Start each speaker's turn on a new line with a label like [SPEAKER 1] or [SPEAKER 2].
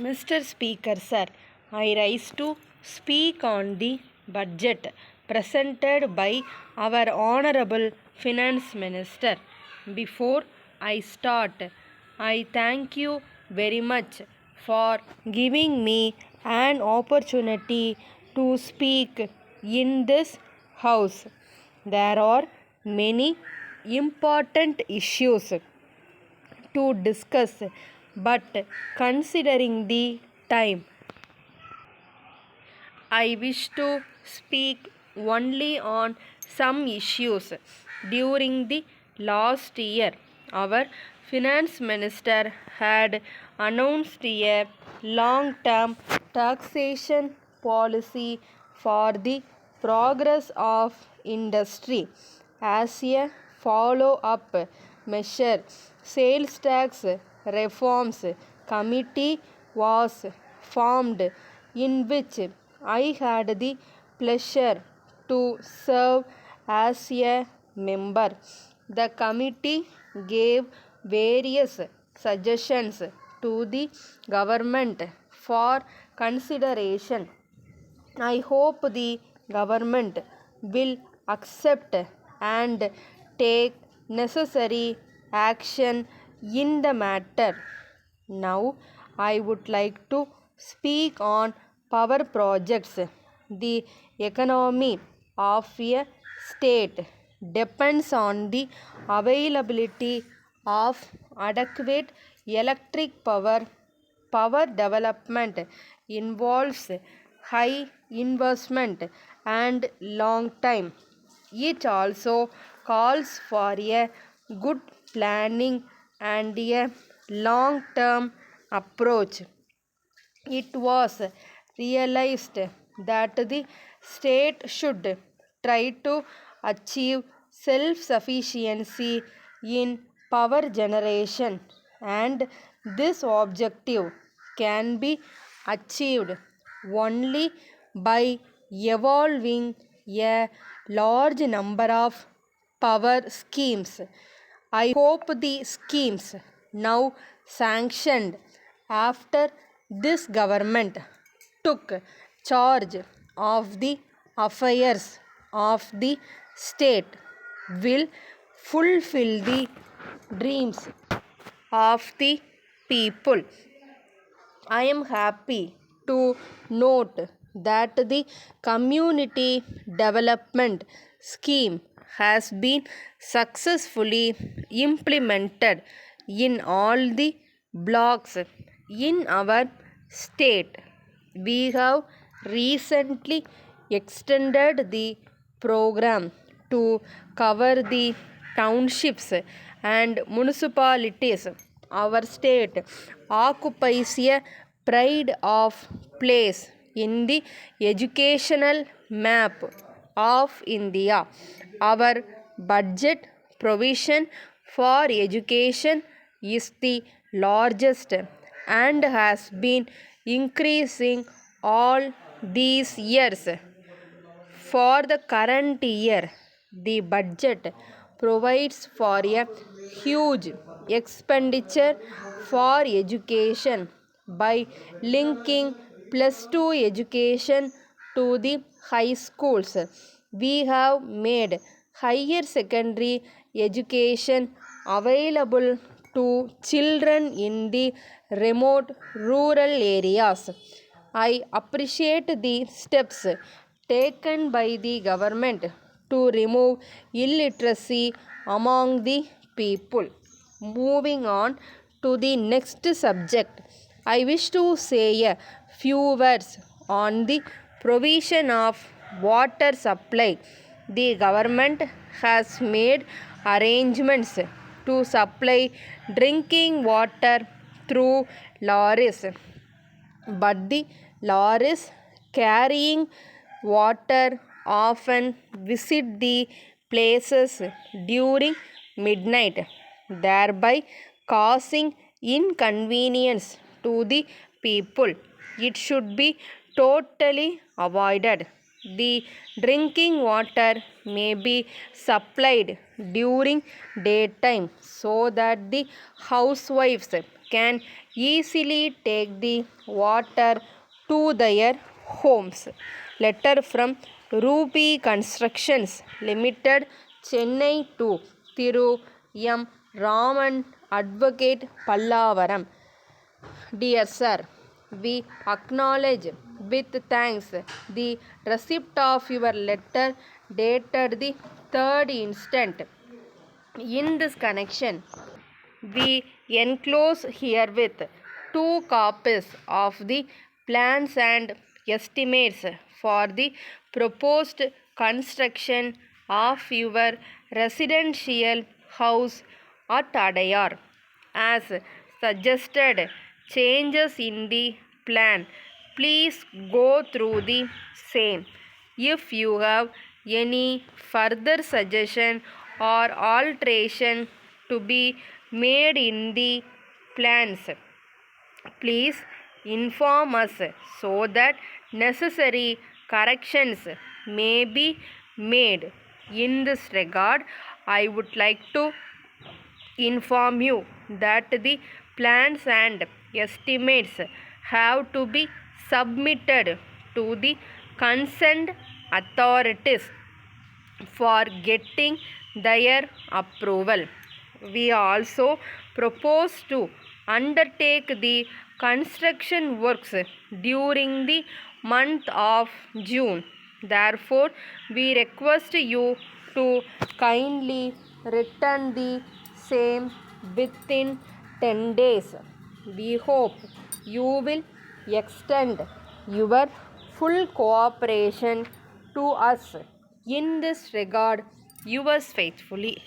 [SPEAKER 1] Mr. Speaker, sir, I rise to speak on the budget presented by our Honorable Finance Minister. Before I start, I thank you very much for giving me an opportunity to speak in this house. There are many important issues to discuss, but considering the time, I wish to speak only on some issues. During the last year, our finance minister had announced a long-term taxation policy for the progress of industry. As a follow-up measure, sales tax reforms committee was formed, in which I had the pleasure to serve as a member. The committee gave various suggestions to the government for consideration. I hope the government will accept and take necessary action in the matter. Now, I would like to speak on power projects. The economy of a state depends on the availability of adequate electric power. Power development involves high investment and long time. It also calls for a good planning and a long term approach. It was realized that the state should try to achieve self-sufficiency in power generation, and this objective can be achieved only by evolving a large number of power schemes. I hope the schemes now sanctioned after this government took charge of the affairs of the state will fulfill the dreams of the people. I am happy to note that the community development scheme has been successfully implemented in all the blocks in our state. We have recently extended the program to cover the townships and municipalities. Our state occupies a pride of place in the educational map of India. Our budget provision for education is the largest and has been increasing all these years. For the current year, the budget provides for a huge expenditure for education by linking +2 education to the high schools. We have made higher secondary education available to children in the remote rural areas. I appreciate the steps taken by the government to remove illiteracy among the people. Moving on to the next subject, I wish to say a few words on the provision of water supply. The government has made arrangements to supply drinking water through lorries, but the lorries carrying water often visit the places during midnight, thereby causing inconvenience to the people. It should be totally avoided. The drinking water may be supplied during daytime so that the housewives can easily take the water to their homes. Letter from Ruby Constructions Limited, Chennai to Thiru M. Raman, Advocate, Pallavaram. Dear Sir, we acknowledge with thanks the receipt of your letter dated the 3rd instant. In this connection, we enclose herewith 2 copies of the plans and estimates for the proposed construction of your residential house at Adayar. As suggested changes in the plan, please go through the same. If you have any further suggestion or alteration to be made in the plans, please inform us so that necessary corrections may be made. In this regard, I would like to inform you that the plans and estimates have to be submitted to the concerned authorities for getting their approval. We also propose to undertake the construction works during the month of June. Therefore, we request you to kindly return the same within 10 days. We hope you will extend your full cooperation to us. In this regard, yours faithfully.